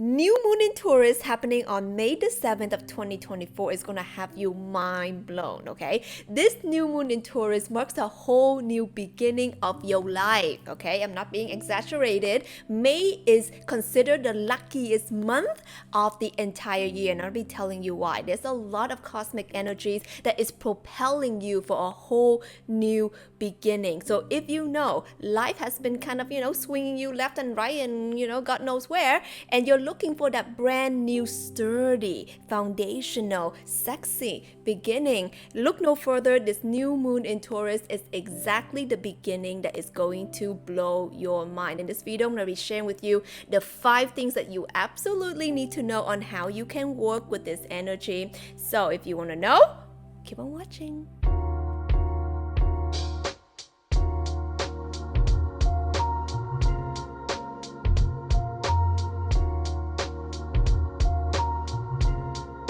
New Moon in Taurus happening on May the 7th of 2024 is going to have you mind blown, okay? This New Moon in Taurus marks a whole new beginning of your life, okay? I'm not being exaggerated. May is considered the luckiest month of the entire year, and I'll be telling you why. There's a lot of cosmic energies that is propelling you for a whole new beginning. So if you know life has been kind of, swinging you left and right and, God knows where, and you're looking for that brand new, sturdy, foundational, sexy beginning, look no further. This new moon in Taurus is exactly the beginning that is going to blow your mind. In this video, I'm going to be sharing with you the 5 things that you absolutely need to know on how you can work with this energy. So if you want to know, keep on watching.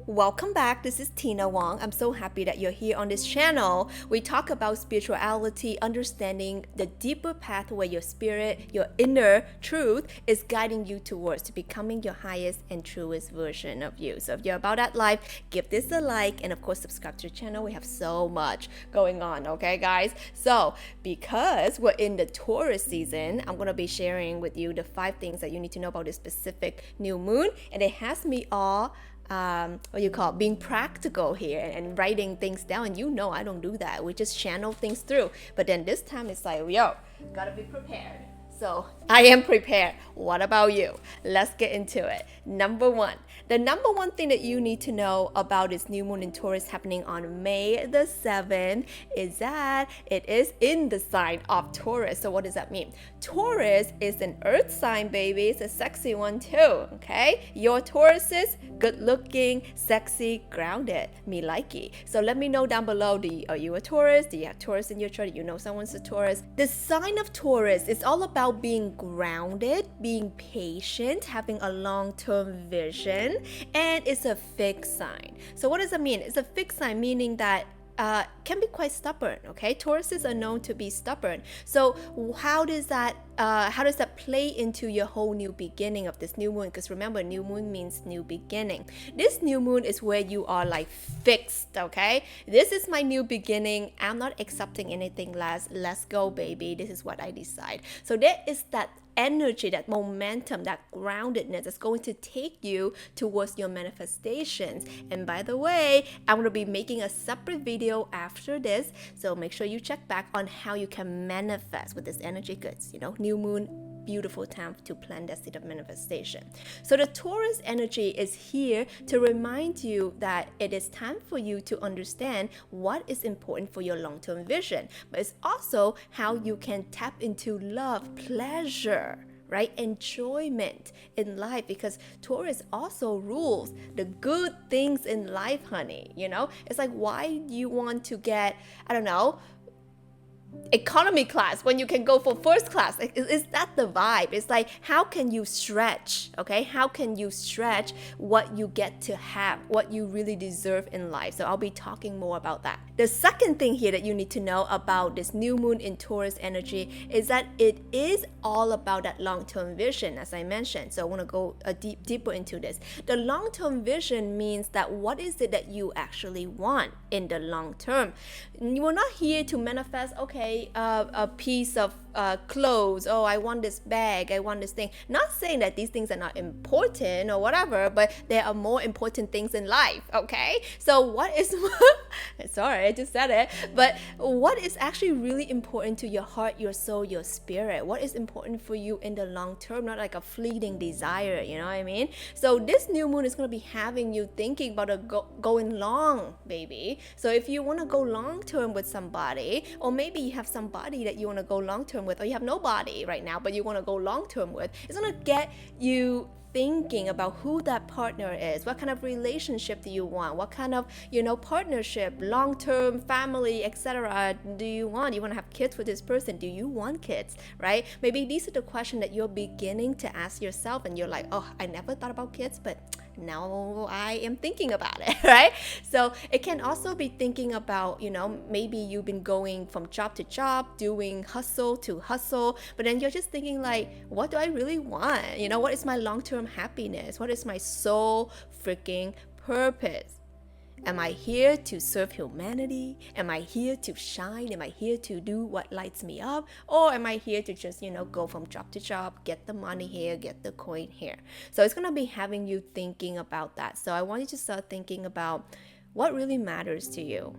Welcome back. This is Tina Wong. I'm so happy that you're here on this channel. We talk about spirituality, understanding the deeper path where your spirit, your inner truth is guiding you towards becoming your highest and truest version of you. So if you're about that life, give this a like and of course subscribe to the channel. We have so much going on, okay guys? So because we're in the Taurus season, I'm going to be sharing with you the 5 things that you need to know about this specific new moon, and it has me all being practical here and writing things down. And I don't do that. We just channel things through. But then this time it's like, gotta be prepared. So I am prepared. What about you? Let's get into it. Number 1. The number 1 thing that you need to know about this new moon in Taurus happening on May the 7th is that it is in the sign of Taurus. So what does that mean? Taurus is an earth sign, baby. It's a sexy one too, okay? Your Taurus is good looking, sexy, grounded, me likey. So let me know down below, are you a Taurus? Do you have Taurus in your chart? Do you know someone's a Taurus? The sign of Taurus is all about being grounded, being patient, having a long-term vision, and it's a fixed sign. So what does that mean? It's a fixed sign, meaning that can be quite stubborn, okay? Tauruses are known to be stubborn. So how does that play into your whole new beginning of this new moon? Because remember, new moon means new beginning. This new moon is where you are like fixed, okay? This is my new beginning. I'm not accepting anything less. Let's go, baby. This is what I decide. So there is that energy, that momentum, that groundedness is going to take you towards your manifestations. And by the way, I'm going to be making a separate video after this, so make sure you check back on how you can manifest with this energy goods. New moon, beautiful time to plan that seed of manifestation. So the Taurus energy is here to remind you that it is time for you to understand what is important for your long-term vision, but it's also how you can tap into love, pleasure, right? Enjoyment in life, because Taurus also rules the good things in life, honey. It's like, why do you want to get, economy class when you can go for first class? Is that the vibe? It's like, how can you stretch, okay? How can you stretch what you get to have, what you really deserve in life? So I'll be talking more about that. The second thing here that you need to know about this new moon in Taurus energy is that it is all about that long-term vision, as I mentioned. So I want to go deeper into this. The long-term vision means that what is it that you actually want in the long term? You are not here to manifest, a piece of clothes. Oh, I want this bag, I want this thing. Not saying that these things are not important or whatever, but there are more important things in life, okay? So what is sorry, I just said it, but what is actually really important to your heart, your soul, your spirit? What is important for you in the long term, not like a fleeting desire, you know what I mean? So this new moon is going to be having you thinking about going long, baby. So if you want to go long term with somebody, or maybe you have somebody that you want to go long term with, or you have nobody right now but you want to go long term with, it's going to get you thinking about who that partner is. What kind of relationship do you want? What kind of partnership, long-term, family, etc. do you want? You want to have kids with this person? Do you want kids, right? Maybe these are the questions that you're beginning to ask yourself, and you're like, oh, I never thought about kids, but now I am thinking about it, right? So it can also be thinking about, maybe you've been going from job to job, doing hustle to hustle, but then you're just thinking like, what do I really want? What is my long-term happiness? What is my soul freaking purpose? Am I here to serve humanity? Am I here to shine? Am I here to do what lights me up? Or am I here to just, go from job to job, get the money here, get the coin here? So it's going to be having you thinking about that. So I want you to start thinking about what really matters to you,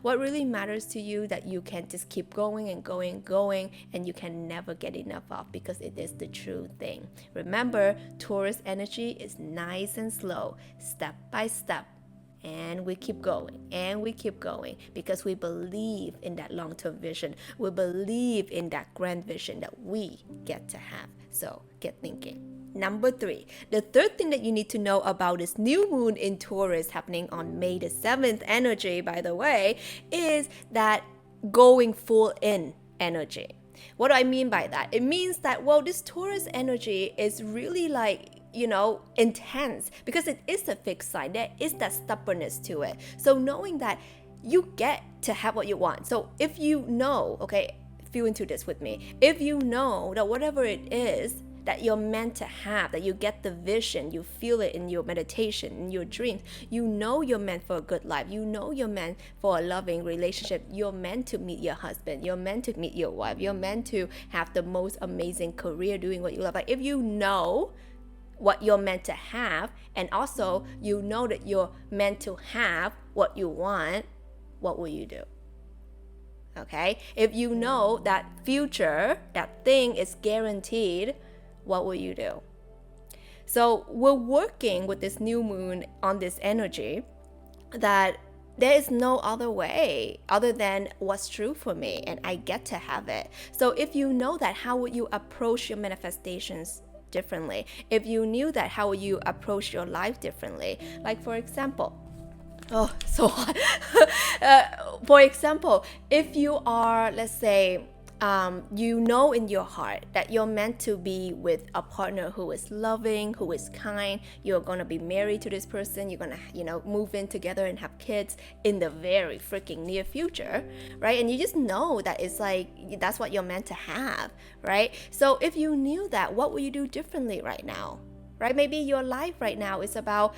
what really matters to you that you can just keep going and going and going, and you can never get enough of, because it is the true thing. Remember, Taurus energy is nice and slow, step by step. And we keep going and we keep going because we believe in that long-term vision. We believe in that grand vision that we get to have. So get thinking. Number 3, the third thing that you need to know about this new moon in Taurus happening on May the 7th energy, by the way, is that going full in energy. What do I mean by that? It means that, this Taurus energy is really like, intense, because it is a fixed sign. There is that stubbornness to it. So knowing that you get to have what you want. So if you know, okay, feel into this with me. If you know that whatever it is that you're meant to have, that you get the vision, you feel it in your meditation, in your dreams, you're meant for a good life, you're meant for a loving relationship, you're meant to meet your husband, you're meant to meet your wife, you're meant to have the most amazing career doing what you love. Like if you know what you're meant to have, and also you know that you're meant to have what you want, what will you do? Okay? If you know that future, that thing is guaranteed, what will you do? So we're working with this new moon on this energy that there is no other way other than what's true for me, and I get to have it. So if you know that, how would you approach your manifestations differently? If you knew that, how would you approach your life differently? Like for example, so hot. For example, if you are, let's say, in your heart that you're meant to be with a partner who is loving, who is kind, you're going to be married to this person, you're going to, move in together and have kids in the very freaking near future, right? And you just know that it's like, that's what you're meant to have, right? So if you knew that, what would you do differently right now? Right? Maybe your life right now is about,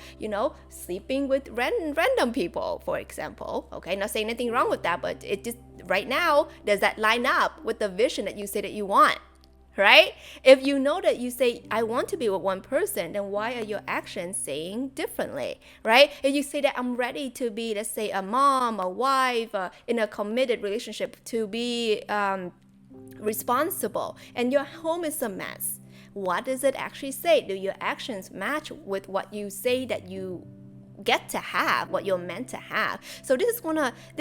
sleeping with random people, for example. Okay, not saying anything wrong with that, but it just right now, does that line up with the vision that you say that you want? Right? If you know that you say, I want to be with one person, then why are your actions saying differently? Right? If you say that I'm ready to be, let's say, a mom, a wife, in a committed relationship, to be responsible, and your home is a mess, what does it actually say? Do your actions match with what you say that you get to have, what you're meant to have? So this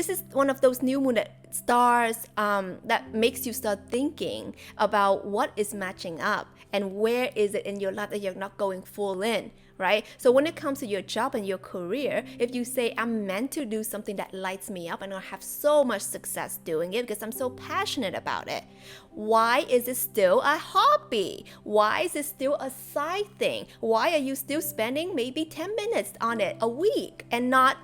is one of those new moon stars that makes you start thinking about what is matching up and where is it in your life that you're not going full in, right? So when it comes to your job and your career, if you say, I'm meant to do something that lights me up and I have so much success doing it because I'm so passionate about it, why is it still a hobby? Why is it still a side thing? Why are you still spending maybe 10 minutes on it a week and not,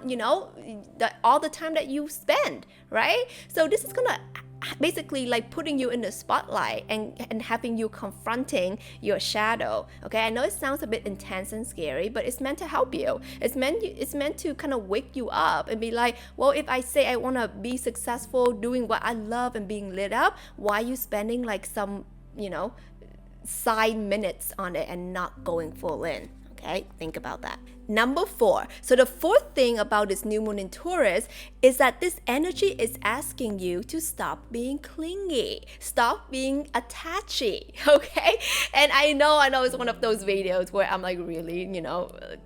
all the time that you spend, right? So this is gonna basically like putting you in the spotlight and having you confronting your shadow. Okay, I know it sounds a bit intense and scary, but it's meant to help you. It's meant to kind of wake you up and be like, well, if I say I want to be successful doing what I love and being lit up, why are you spending like some side minutes on it and not going full in? Okay, think about that. Number 4. So the fourth thing about this new moon in Taurus is that this energy is asking you to stop being clingy, stop being attachy, okay? And I know it's one of those videos where I'm like really,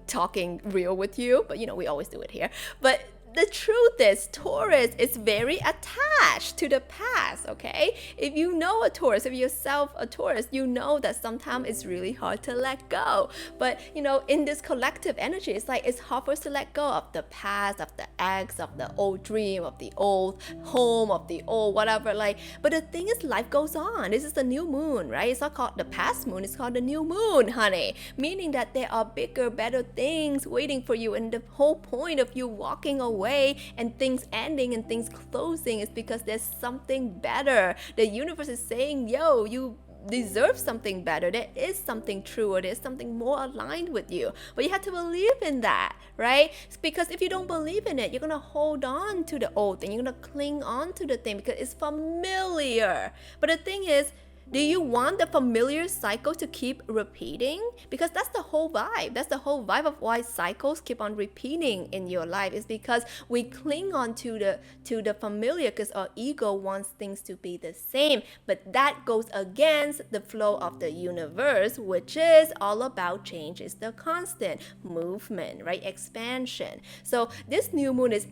talking real with you, but we always do it here. But the truth is, Taurus is very attached to the past, okay? If you know a Taurus, if yourself a Taurus, you know that sometimes it's really hard to let go. But, in this collective energy, it's like it's hard for us to let go of the past, of the ex, of the old dream, of the old home, of the old whatever. But the thing is, life goes on. This is the new moon, right? It's not called the past moon, it's called the new moon, honey. Meaning that there are bigger, better things waiting for you. And the whole point of you walking away and things ending and things closing is because there's something better. The universe is saying, yo, you deserve something better. There is something truer. There's something more aligned with you. But you have to believe in that, right? It's because if you don't believe in it, you're going to hold on to the old thing. You're going to cling on to the thing because it's familiar. But the thing is, do you want the familiar cycle to keep repeating? Because that's the whole vibe. That's the whole vibe of why cycles keep on repeating in your life. Is because we cling on to the familiar because our ego wants things to be the same. But that goes against the flow of the universe, which is all about change. Is the constant movement, right? Expansion. So this new moon is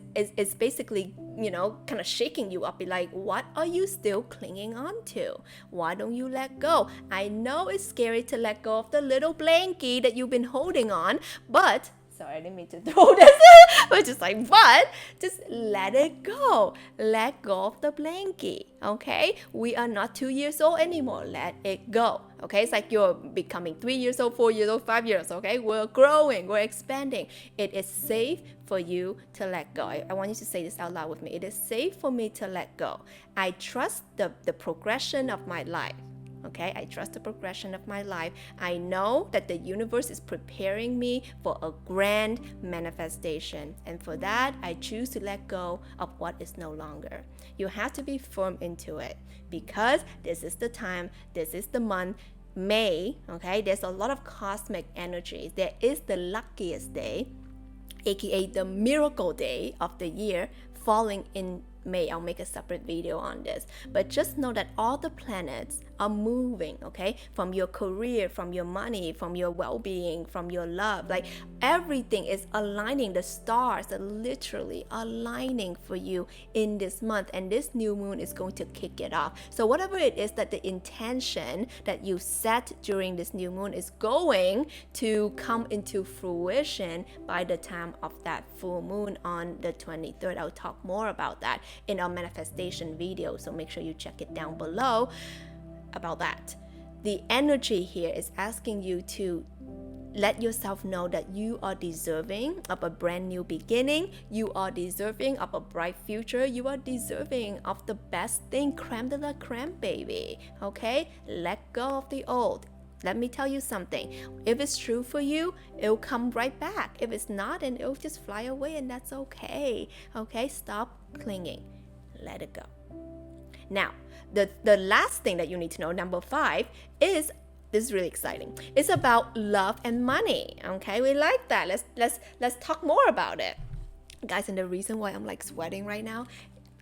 basically, kind of shaking you up. Be like, what are you still clinging on to? Why don't you let go? I know it's scary to let go of the little blankie that you've been holding on, but sorry, I didn't mean to throw this, but just let it go. Let go of the blankie, okay? We are not 2 years old anymore. Let it go, okay? It's like you're becoming 3 years old, 4 years old, 5 years, okay? We're growing, we're expanding. It is safe for you to let go. I want you to say this out loud with me. It is safe for me to let go. I trust the progression of my life. Okay, I trust the progression of my life. I know that the universe is preparing me for a grand manifestation. And for that, I choose to let go of what is no longer. You have to be firm into it because this is the time, this is the month, May, okay? There's a lot of cosmic energy. There is the luckiest day, aka the miracle day of the year, falling in May. I'll make a separate video on this. But just know that all the planets are moving, okay? From your career, from your money, from your well-being, from your love. Like everything is aligning. The stars are literally aligning for you in this month. And this new moon is going to kick it off. So whatever it is that the intention that you set during this new moon is going to come into fruition by the time of that full moon on the 23rd. I'll talk more about that in our manifestation video. So make sure you check it down below about that. The energy here is asking you to let yourself know that you are deserving of a brand new beginning. You are deserving of a bright future. You are deserving of the best thing, creme de la creme, baby. Okay? Let go of the old. Let me tell you something. If it's true for you, it'll come right back. If it's not, then it'll just fly away, and that's okay. Okay? Stop clinging. Let it go. Now, the last thing that you need to know, number 5, is this is really exciting. It's about love and money. Okay, we like that. Let's talk more about it, guys. And the reason why I'm like sweating right now,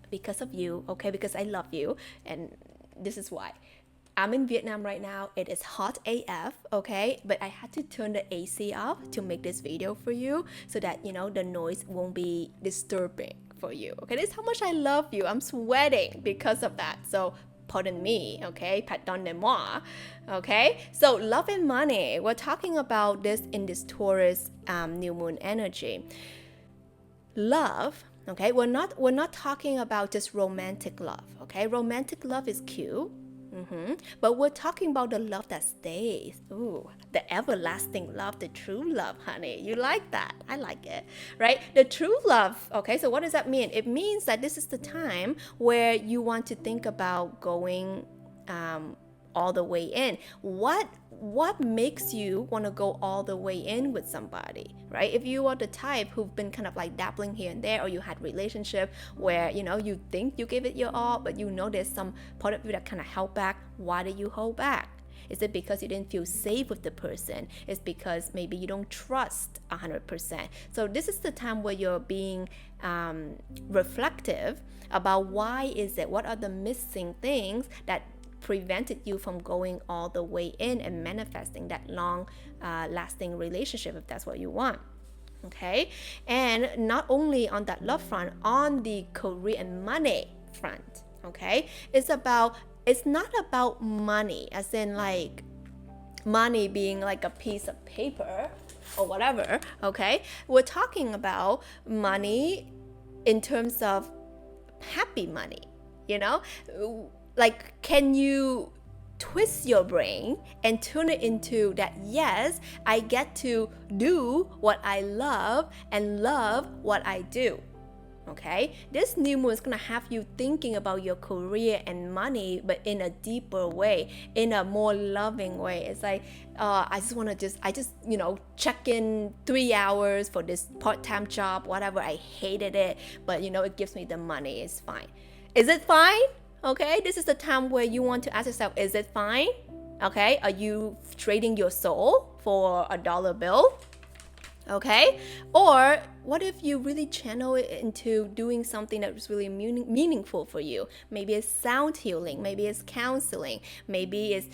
because of you. Okay, because I love you, and this is why. I'm in Vietnam right now. It is hot AF, okay? But I had to turn the AC off to make this video for you so that, the noise won't be disturbing for you, okay? This is how much I love you. I'm sweating because of that. So pardon me, okay? Pardonnez-moi, okay? So love and money. We're talking about this in this Taurus new moon energy. Love, okay? We're not talking about just romantic love, okay? Romantic love is cute. But we're talking about the love that stays. Ooh, the everlasting love, the true love, honey. You like that? I like it, right? The true love, okay, so what does that mean? It means that this is the time where you want to think about going all the way in. What makes you want to go all the way in with somebody, right? If you are the type who've been kind of like dabbling here and there, or you had relationship where you think you give it your all, but there's some part of you that kind of held back. Why did you hold back? Is it because you didn't feel safe with the person? It's because maybe you don't trust 100%. So this is the time where you're being reflective about why is it, what are the missing things that prevented you from going all the way in and manifesting that long lasting relationship, if that's what you want. Okay, and not only on that love front, on the career and money front. Okay, it's not about money as in like money being like a piece of paper or whatever. Okay, we're talking about money in terms of happy money, you know, like can you twist your brain and turn it into that, yes, I get to do what I love and love what I do. Okay, this new moon is gonna have you thinking about your career and money, but in a deeper way, in a more loving way. It's like I just check in 3 hours for this part-time job, whatever. I hated it, but it gives me the money. It's fine. Is it fine? Okay, this is the time where you want to ask yourself, is it fine? Okay, are you trading your soul for a dollar bill? Okay, or what if you really channel it into doing something that is really meaningful for you? Maybe it's sound healing, maybe it's counseling, maybe it's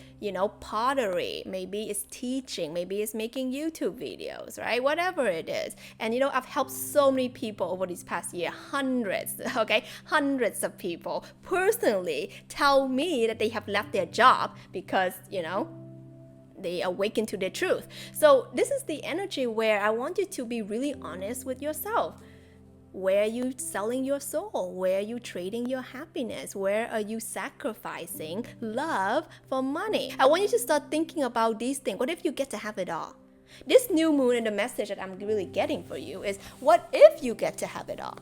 pottery, maybe it's teaching, maybe it's making YouTube videos, right? Whatever it is. And I've helped so many people over these past year, hundreds of people personally tell me that they have left their job because they awaken to their truth. So this is the energy where I want you to be really honest with yourself. Where are you selling your soul? Where are you trading your happiness? Where are you sacrificing love for money? I want you to start thinking about these things. What if you get to have it all? This new moon and the message that I'm really getting for you is, what if you get to have it all?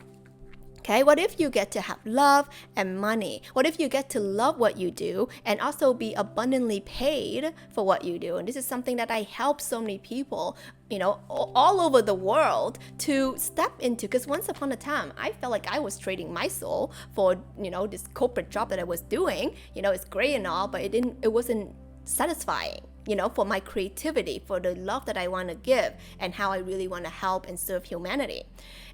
Okay, what if you get to have love and money? What if you get to love what you do and also be abundantly paid for what you do? And this is something that I help so many people, all over the world to step into. Because once upon a time, I felt like I was trading my soul for, this corporate job that I was doing. It's great and all, but it wasn't satisfying. For my creativity, for the love that I want to give and how I really want to help and serve humanity.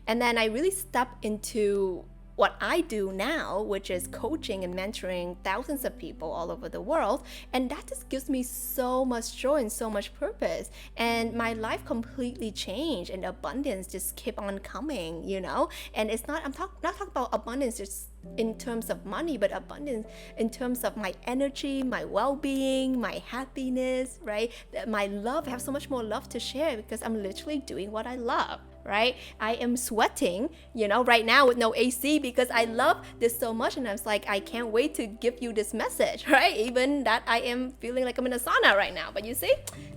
And then I really stepped into what I do now, which is coaching and mentoring thousands of people all over the world. And that just gives me so much joy and so much purpose. And my life completely changed and abundance just kept on coming, And it's not, not talking about abundance just in terms of money, but abundance in terms of my energy, my well-being, my happiness, right? My love. I have so much more love to share because I'm literally doing what I love. Right? I am sweating, right now with no AC because I love this so much. And I was like, I can't wait to give you this message, right? Even that I am feeling like I'm in a sauna right now. But you see,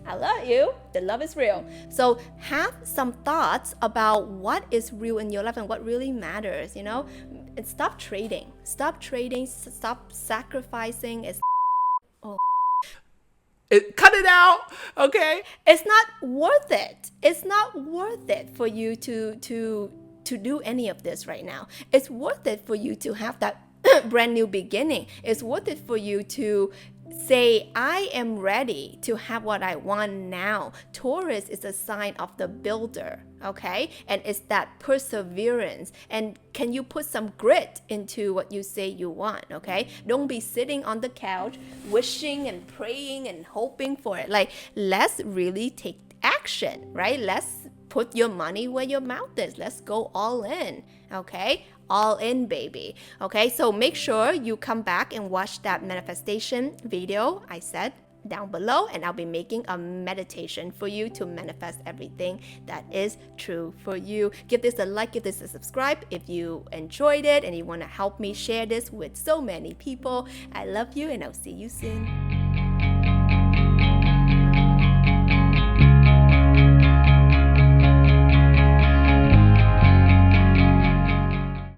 I love you. The love is real. So have some thoughts about what is real in your life and what really matters, And stop trading. Stop sacrificing. Cut it out, okay? It's not worth it. It's not worth it for you to do any of this right now. It's worth it for you to have that brand new beginning. It's worth it for you to say, I am ready to have what I want now. Taurus is a sign of the builder, okay? And it's that perseverance. And can you put some grit into what you say you want, okay? Don't be sitting on the couch wishing and praying and hoping for it. Like, let's really take action, right? Let's put your money where your mouth is. Let's go all in, okay? All in, baby. Okay, so make sure you come back and watch that manifestation video I said down below, and I'll be making a meditation for you to manifest everything that is true for you. Give this a like, give this a subscribe if you enjoyed it and you want to help me share this with so many people. I love you and I'll see you soon.